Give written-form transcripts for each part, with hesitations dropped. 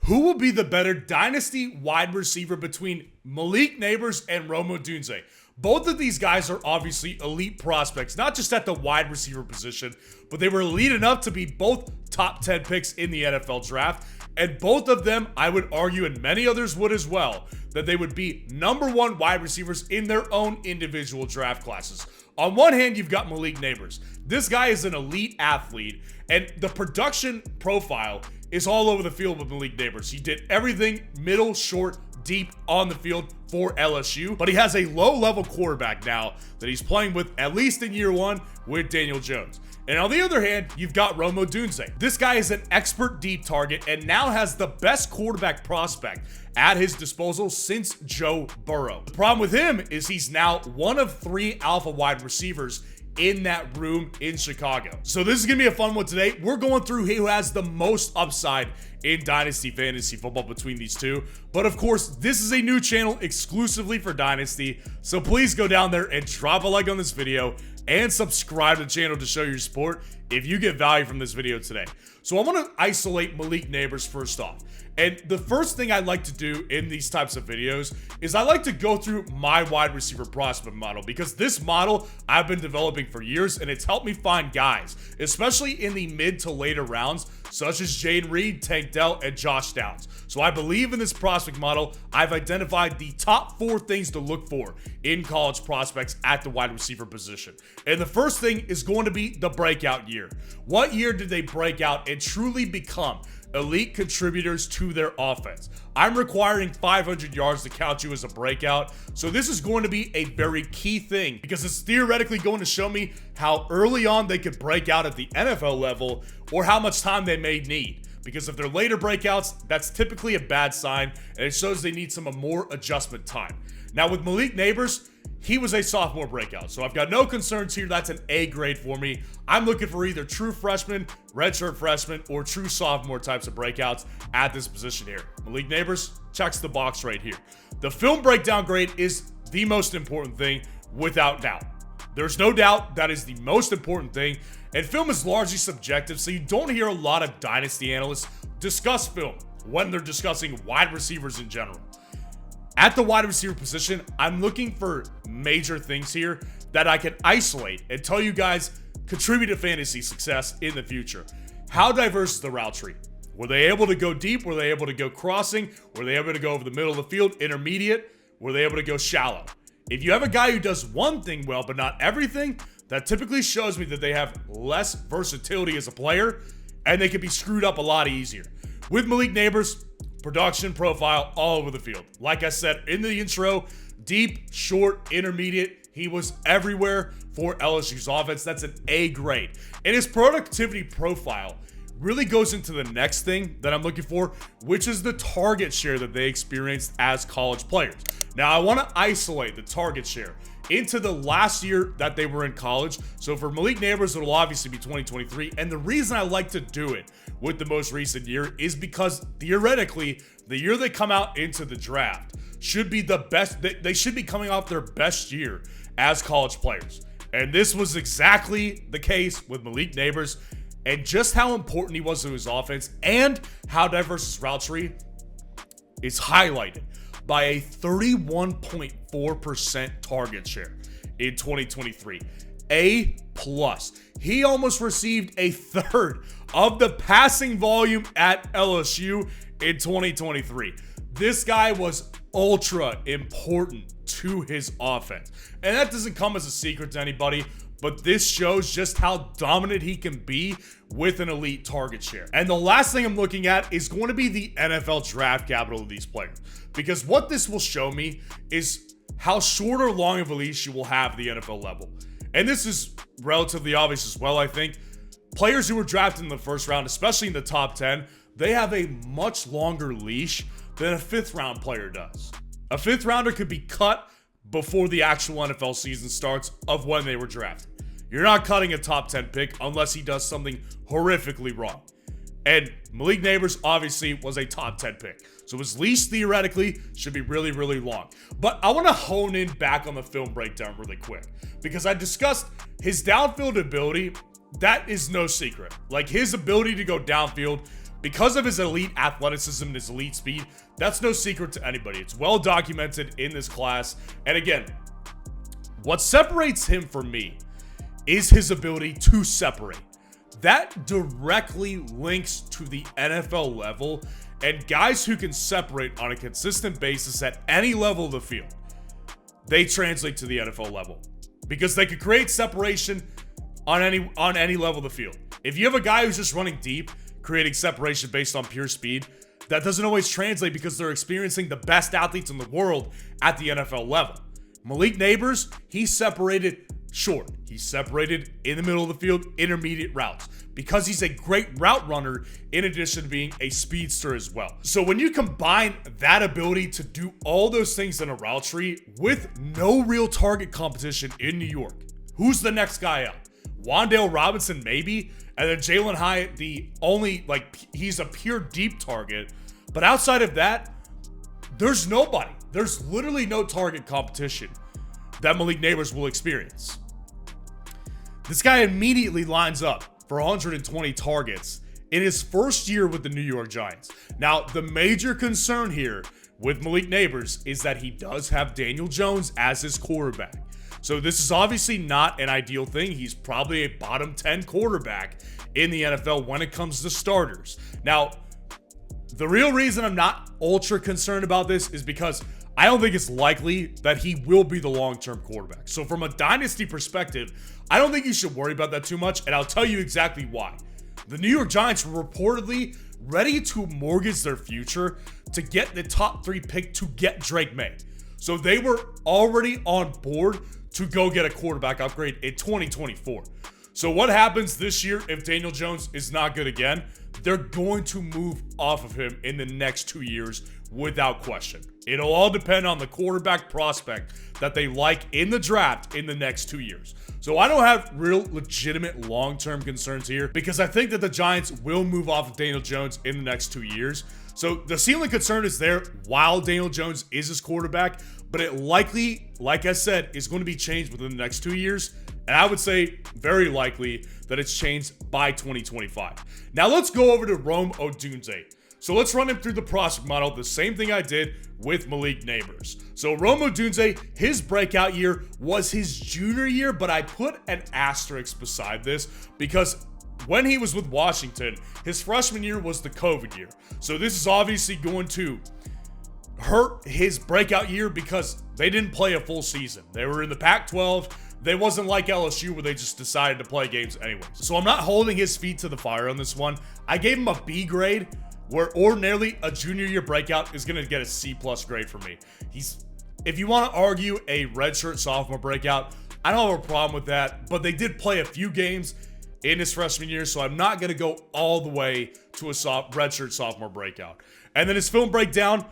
Who will be the better dynasty wide receiver between Malik Nabers and Odunze? Both of these guys are obviously elite prospects, not just at the wide receiver position, but they were elite enough to be both top 10 picks in the NFL draft. And both of them, I would argue, and many others would as well, that they would be #1 wide receivers in their own individual draft classes. On one hand, you've got Malik Nabers. This guy is an elite athlete, and the production profile is all over the field with Malik Nabers. He did everything middle, short, deep on the field for LSU, but he has a low-level quarterback now that he's playing with, at least in year one, with Daniel Jones. And on the other hand, you've got Odunze. This guy is an expert deep target and now has the best quarterback prospect at his disposal since Joe Burrow. The problem with him is he's now one of 3 alpha wide receivers in that room in Chicago. So this is gonna be a fun one today. We're going through who has the most upside in Dynasty Fantasy Football between these two. But of course, this is a new channel exclusively for Dynasty. So please go down there and drop a like on this video and subscribe to the channel to show your support if you get value from this video today. So I want to isolate Malik Nabers first off. And the first thing I like to do in these types of videos is I like to go through my wide receiver prospect model, because this model I've been developing for years and it's helped me find guys, especially in the mid to later rounds, such as Jayden Reed, Tank Dell, and Josh Downs. So I believe in this prospect model. I've identified the top 4 things to look for in college prospects at the wide receiver position. And the first thing is going to be the breakout year. What year did they break out and truly become elite contributors to their offense? I'm requiring 500 yards to count you as a breakout. So this is going to be a very key thing, because it's theoretically going to show me how early on they could break out at the NFL level or how much time they may need. Because if they're later breakouts, that's typically a bad sign, and it shows they need some more adjustment time. Now with Malik Nabers, he was a sophomore breakout, so I've got no concerns here. That's an A grade for me. I'm looking for either true freshman, redshirt freshman, or true sophomore types of breakouts at this position here. Malik Nabers checks the box right here. The film breakdown grade is the most important thing, without doubt. There's no doubt that is the most important thing, and film is largely subjective, so you don't hear a lot of dynasty analysts discuss film when they're discussing wide receivers in general. At the wide receiver position, I'm looking for major things here that I can isolate and tell you guys contribute to fantasy success in the future. How diverse is the route tree? Were they able to go deep? Were they able to go crossing? Were they able to go over the middle of the field, intermediate? Were they able to go shallow? If you have a guy who does one thing well, but not everything, that typically shows me that they have less versatility as a player, and they can be screwed up a lot easier. With Malik Nabers, production profile all over the field. Like I said in the intro, deep, short, intermediate, he was everywhere for LSU's offense. That's an A grade. And his productivity profile really goes into the next thing that I'm looking for, which is the target share that they experienced as college players. Now, I want to isolate the target share into the last year that they were in college. So for Malik Nabers, it'll obviously be 2023. And the reason I like to do it with the most recent year is because theoretically, the year they come out into the draft should be the best. They should be coming off their best year as college players. And this was exactly the case with Malik Nabers, and just how important he was to his offense and how diverse his route tree is highlighted by a 31.4% target share in 2023. A+. He almost received a third of the passing volume at LSU in 2023. This guy was ultra important to his offense. And that doesn't come as a secret to anybody, but this shows just how dominant he can be with an elite target share. And the last thing I'm looking at is going to be the NFL draft capital of these players, because what this will show me is how short or long of a leash you will have at the NFL level. And this is relatively obvious as well, I think. Players who were drafted in the first round, especially in the top 10, they have a much longer leash than a 5th round player does. A 5th rounder could be cut before the actual NFL season starts of when they were drafted. You're not cutting a top 10 pick unless he does something horrifically wrong. And Malik Nabers obviously was a top 10 pick. So his leash theoretically should be really, really long. But I want to hone in back on the film breakdown really quick, because I discussed his downfield ability. That is no secret. Like, his ability to go downfield because of his elite athleticism and his elite speed, that's no secret to anybody. It's well documented in this class. And again, what separates him from me is his ability to separate. That directly links to the NFL level, and guys who can separate on a consistent basis at any level of the field, they translate to the NFL level because they could create separation on any level of the field. If you have a guy who's just running deep, creating separation based on pure speed, that doesn't always translate because they're experiencing the best athletes in the world at the NFL level. Malik Nabers, he separated short. He separated in the middle of the field, intermediate routes, because he's a great route runner in addition to being a speedster as well. So when you combine that ability to do all those things in a route tree with no real target competition in New York, who's the next guy up? Wan'Dale Robinson, maybe, and then Jalen Hyatt, the only, he's a pure deep target. But outside of that, there's nobody. There's literally no target competition that Malik Nabers will experience. This guy immediately lines up for 120 targets in his first year with the New York Giants. Now, the major concern here with Malik Nabers is that he does have Daniel Jones as his quarterback. So this is obviously not an ideal thing. He's probably a bottom 10 quarterback in the NFL when it comes to starters. Now, the real reason I'm not ultra concerned about this is because I don't think it's likely that he will be the long-term quarterback. So from a dynasty perspective, I don't think you should worry about that too much, and I'll tell you exactly why. The New York Giants were reportedly ready to mortgage their future to get the top 3 pick to get Drake May. So they were already on board to go get a quarterback upgrade in 2024. So what happens this year if Daniel Jones is not good again? They're going to move off of him in the next 2 years without question. It'll all depend on the quarterback prospect that they like in the draft in the next 2 years. So I don't have real legitimate long-term concerns here because I think that the Giants will move off of Daniel Jones in the next 2 years. So the ceiling concern is there while Daniel Jones is his quarterback, but it likely, like I said, is going to be changed within the next 2 years. And I would say very likely that it's changed by 2025. Now let's go over to Rome Odunze. So let's run him through the prospect model, the same thing I did with Malik Nabers. So Rome Odunze, his breakout year was his junior year, but I put an asterisk beside this because when he was with Washington, his freshman year was the COVID year. So this is obviously going to hurt his breakout year because they didn't play a full season. They were in the Pac-12. They wasn't like LSU where they just decided to play games anyways. So I'm not holding his feet to the fire on this one. I gave him a B grade, where ordinarily a junior year breakout is going to get a C+ grade for me. If you want to argue a redshirt sophomore breakout, I don't have a problem with that, but they did play a few games in his freshman year, so I'm not going to go all the way to a redshirt sophomore breakout. And then his film breakdown,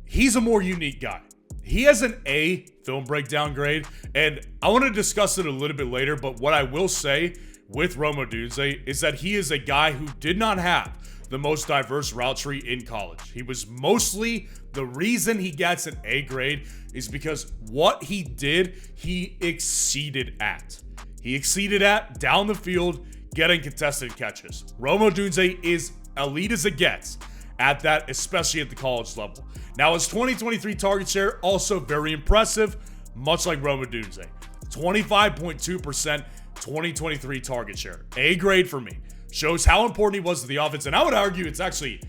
he's a more unique guy. He has an A film breakdown grade, and I want to discuss it a little bit later, but what I will say with Rome Odunze is that he is a guy who did not have the most diverse route tree in college. He was mostly, the reason he gets an A grade is because what he did, he exceeded at. He exceeded at down the field, getting contested catches. Rome Odunze is elite as it gets at that, especially at the college level. Now, his 2023 target share, also very impressive, much like Rome Odunze. 25.2% 2023 target share. A grade for me. Shows how important he was to the offense, and I would argue it's actually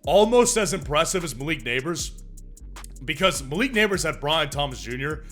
almost as impressive as Malik Nabers, because Malik Nabers had Brian Thomas Jr.,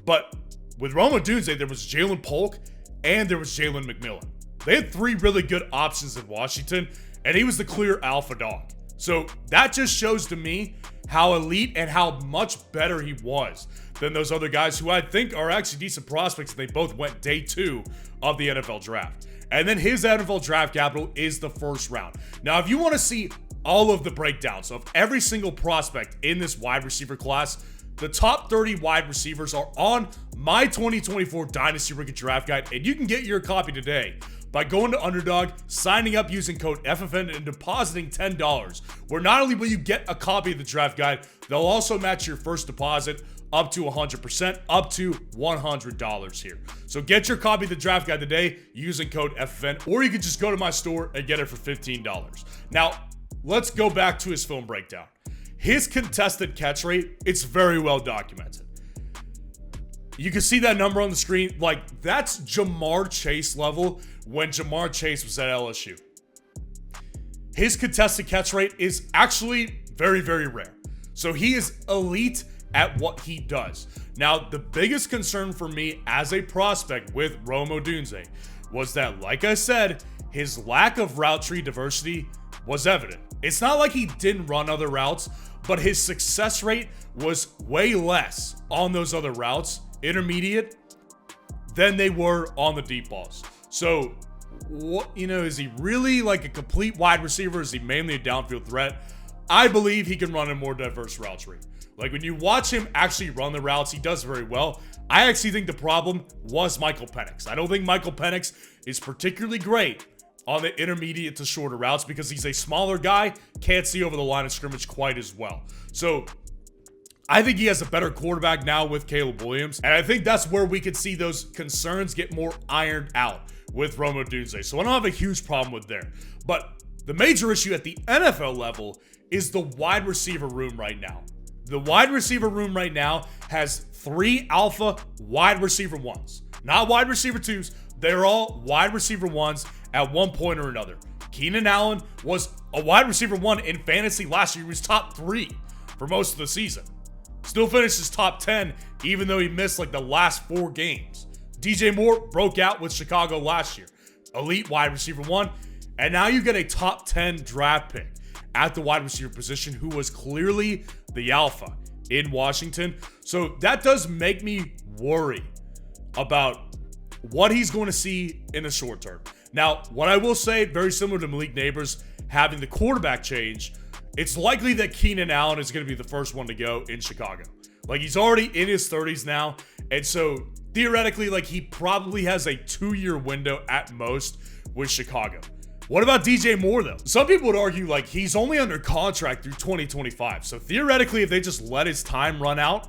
but with Rome Odunze, there was Jalen Polk and there was Jalen McMillan. They had 3 really good options in Washington, and he was the clear alpha dog. So that just shows to me how elite and how much better he was than those other guys who I think are actually decent prospects, and they both went day 2 of the NFL draft. And then his NFL draft capital is the first round. Now, if you want to see all of the breakdowns of every single prospect in this wide receiver class, the top 30 wide receivers are on my 2024 Dynasty Rookie Draft Guide, and you can get your copy today by going to Underdog, signing up using code FFN, and depositing $10, where not only will you get a copy of the draft guide, they'll also match your first deposit up to 100%, up to $100 here. So get your copy of the draft guide today using code FFN, or you can just go to my store and get it for $15. Now, let's go back to his film breakdown. His contested catch rate, it's very well documented. You can see that number on the screen. Like, that's Jamar Chase level when Jamar Chase was at LSU. His contested catch rate is actually very, very rare. So he is elite at what he does. Now, the biggest concern for me as a prospect with Rome Odunze was that, like I said, his lack of route tree diversity was evident. It's not like he didn't run other routes, but his success rate was way less on those other routes, intermediate, than they were on the deep balls. So, what, is he really like a complete wide receiver? Is he mainly a downfield threat? I believe he can run a more diverse route tree. Like, when you watch him actually run the routes, he does very well. I actually think the problem was Michael Penix. I don't think Michael Penix is particularly great on the intermediate to shorter routes because he's a smaller guy, can't see over the line of scrimmage quite as well. So I think he has a better quarterback now with Caleb Williams, and I think that's where we could see those concerns get more ironed out with Rome Odunze. So I don't have a huge problem with there. But the major issue at the NFL level is the wide receiver room right now. The wide receiver room right now has 3 alpha wide receiver ones. Not wide receiver 2s. They're all wide receiver 1s at one point or another. Keenan Allen was a wide receiver 1 in fantasy last year. He was top 3 for most of the season. Still finishes top 10, even though he missed like the last 4 games. DJ Moore broke out with Chicago last year. Elite wide receiver 1. And now you get a top 10 draft pick at the wide receiver position who was clearly the alpha in Washington. So that does make me worry about what he's going to see in the short term. Now, what I will say, very similar to Malik Nabers having the quarterback change, it's likely that Keenan Allen is going to be the first one to go in Chicago. Like, he's already in his 30s now, and so theoretically, like, he probably has a 2-year window at most with Chicago. What about DJ Moore, though? Some people would argue, like, he's only under contract through 2025. So theoretically, if they just let his time run out,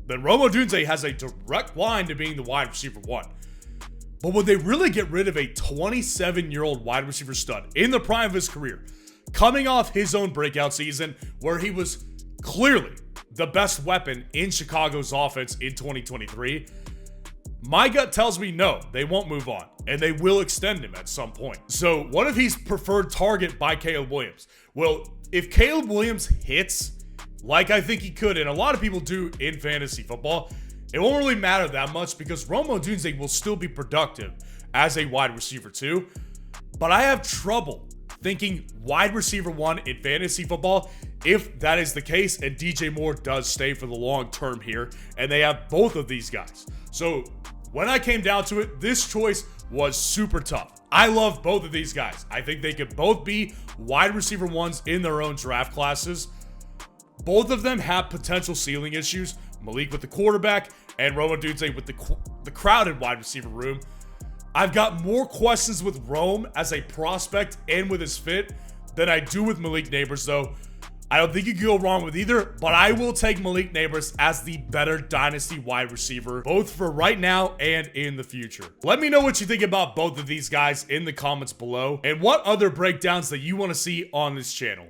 then Rome Odunze has a direct line to being the wide receiver 1. But would they really get rid of a 27-year-old wide receiver stud in the prime of his career, coming off his own breakout season where he was clearly the best weapon in Chicago's offense in 2023? My gut tells me no, they won't move on, and they will extend him at some point. So what if he's preferred target by Caleb Williams? Well, if Caleb Williams hits, like I think he could, and a lot of people do in fantasy football, it won't really matter that much because Rome Odunze will still be productive as a wide receiver 2. But I have trouble thinking wide receiver 1 in fantasy football if that is the case and DJ Moore does stay for the long term here and they have both of these guys. So when I came down to it, this choice was super tough. I love both of these guys. I think they could both be wide receiver 1s in their own draft classes. Both of them have potential ceiling issues. Malik with the quarterback and Rome Odunze with the crowded wide receiver room. I've got more questions with Rome as a prospect and with his fit than I do with Malik Nabers, though. I don't think you can go wrong with either, but I will take Malik Nabers as the better dynasty wide receiver, both for right now and in the future. Let me know what you think about both of these guys in the comments below, and what other breakdowns that you want to see on this channel.